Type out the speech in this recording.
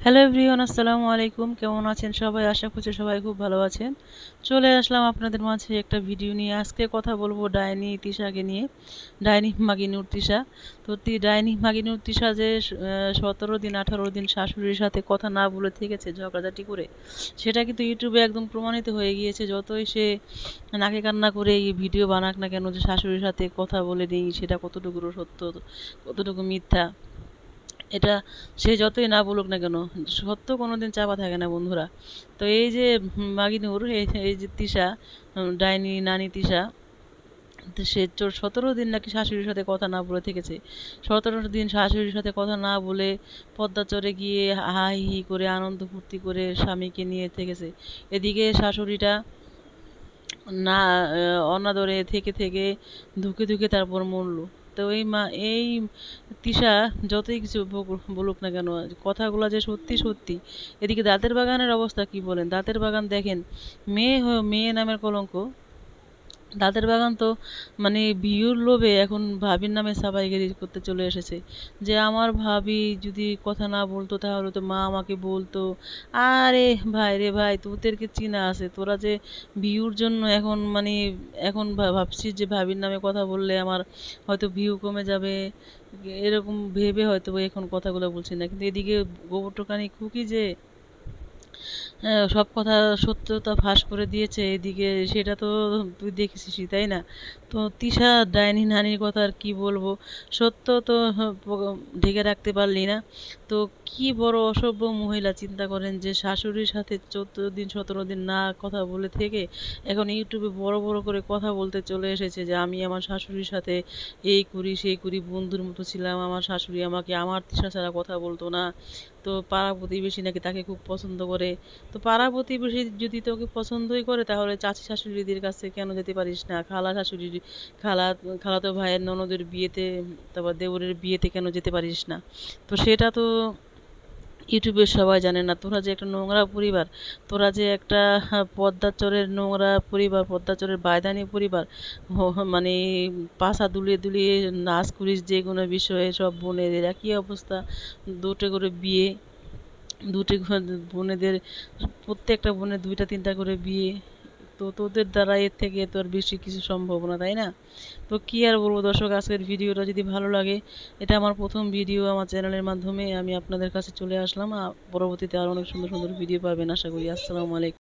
Hello everyone, আসসালামু আলাইকুম। কেমন আছেন সবাই? আশা করছি সবাই খুব ভালো আছেন। চলে আসলাম আপনাদের মাঝে একটা ভিডিও নিয়ে। আজকে কথা বলবো ডাইনি তিশাকে নিয়ে। ডাইনি মাগিনুর তিশা। তো ডাইনি মাগিনুর তিশা যে 17 দিন 18 দিন শাশুড়ির সাথে কথা না বলে থেকেছে ঝগড়াঝাটি করে, সেটা কিন্তু ইউটিউবে একদম প্রমাণিত হয়ে গিয়েছে। যতই সে নাকে কান্না করে এই ভিডিও বানাক না কেন যে শাশুড়ির সাথে কথা বলে নেই, সেটা কতটুকু সত্য কতটুকু মিথ্যা, এটা সে যতই না বলুক না কেন, সত্য কোনোদিন চাপা থাকে না বন্ধুরা। তো এই যে মাগিনুর, এই যে তিশা, ডাইনি নানি তিশা, তো সে 17 দিন নাকি শাশুড়ির সাথে কথা না বলে থেকেছে। 17 দিন শাশুড়ির সাথে কথা না বলে পদ্মা চরে গিয়ে হা হি হি করে আনন্দ ফুর্তি করে স্বামীকে নিয়ে থেকেছে। এদিকে শাশুড়িটা না অনাদরে থেকে থেকে ধুকে ধুকে তারপর মরলো। তো এই তিশা যতই কিছু বলুক না কেন, কথাগুলো যে সত্যি সত্যি। এদিকে দাঁতের বাগানের অবস্থা কি বলেন? দাঁতের বাগান দেখেন, মেয়ে নামের কলঙ্ক। দাঁতের বাগান তো মানে ভিউর লোভে এখন ভাবির নামে সাবাইগিরি করতে চলে এসেছে, যে আমার ভাবি যদি কথা না বলতো তাহলে তো মা আমাকে বলতো। আরে ভাই রে ভাই, তোদেরকে চিনা আছে? তোরা যে ভিউর জন্য এখন মানে এখন ভাবছিস যে ভাবির নামে কথা বললে আমার হয়তো ভিউ কমে যাবে, এরকম ভেবে হয়তো এখন কথাগুলো বলছি না। কিন্তু এদিকে গোবর টোকানি খুকি যে সব কথা সত্যতা ফাঁস করে দিয়েছে এদিকে, সেটা তো তুই দেখেছিসই, তাই না? তো তিশা ডাইনি নানির কথা আর কি বলবো, সত্য তো ঢেকে রাখতে পারলি না। তো কি বড় অসভ্য মহিলা, চিন্তা করেন, যে শাশুড়ির সাথে 14 দিন 17 দিন না কথা বলে থেকে এখন ইউটিউবে বড় বড় করে কথা বলতে চলে এসেছে যে আমি আমার শাশুড়ির সাথে এই করি সেই করি, বন্ধুর মতো ছিলাম, আমার শাশুড়ি আমাকে আমার তিশা ছাড়া কথা বলতো না। তো পাড়া প্রতিবেশী নাকি তাকে খুব পছন্দ করে। তো পাড়া প্রতিবেশী যদি তোকে পছন্দই করে, তাহলে চাচি শাশুড়িদের কাছে কেন যেতে পারিস না? খালা খালাতো ভাইয়ের ননদের বিয়েতে, তারপর দেওরের বিয়েতে কেন যেতে পারিস না? তো সেটা তো ইউটিউবের সবাই জানে না। তোরা যে একটা নোংরা পরিবার, তোরা যে একটা পদ্মার চরের নোংরা পরিবার, পদ্মার চরের বায়দানি পরিবার, মানে পাছা দুলিয়ে দুলিয়ে নাচ করিস যে কোনো বিষয়ে। সব বোনের একই অবস্থা, দুটো করে বিয়ে, বোনেদের, প্রত্যেকটা বোনের দুইটা তিনটা করে বিয়ে। তো তোদের দ্বারা এর থেকে তো আর বেশি কিছু সম্ভব না, তাই না? তো কি আর বলবো দর্শক, আজকের ভিডিওটা যদি ভালো লাগে, এটা আমার প্রথম ভিডিও আমার চ্যানেলের মাধ্যমে আমি আপনাদের কাছে চলে আসলাম। পরবর্তীতে আরো অনেক সুন্দর সুন্দর ভিডিও পাবেন আশা করি। আসসালামু আলাইকুম।